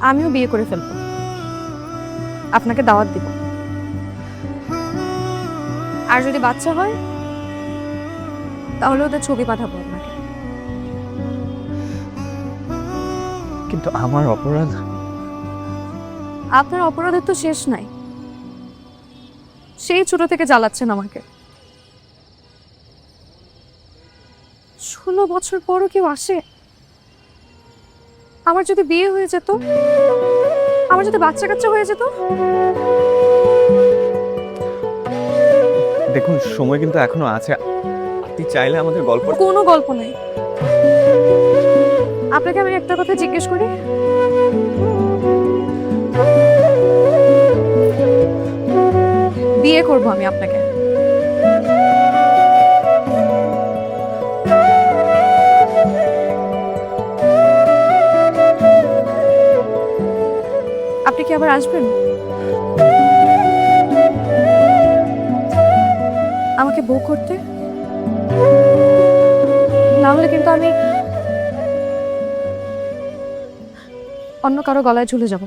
আমিও বিয়ে করে ফেলবো, আপনাকে দাওয়াত দিব। আর যদি বাচ্চা হয় তাহলে ওদের ছবি পাঠাবো আপনাকে। কিন্তু আমার অপরাধ। আপনার অপরাধের তো শেষ নাই, সেই ছোট থেকে জ্বালাচ্ছেন আমাকে। 16 বছর পরও কেউ আসে? আমার যদি বিয়ে হয়ে যেত, আমার যদি বাচ্চা কাচ্চা হয়ে যেত। দেখুন, সময় কিন্তু এখনো আছে। আপনি চাইলে আমাদের গল্প। কোনো গল্প নেই। আপনাকে আমি একটা কথা জিজ্ঞেস করি, বিয়ে করব আমি আপনাকে। আপনি কি আবার আসবেন আমাকে বউ করতে? না হলে কিন্তু আমি অন্য কারো গলায় ঝুলে যাব।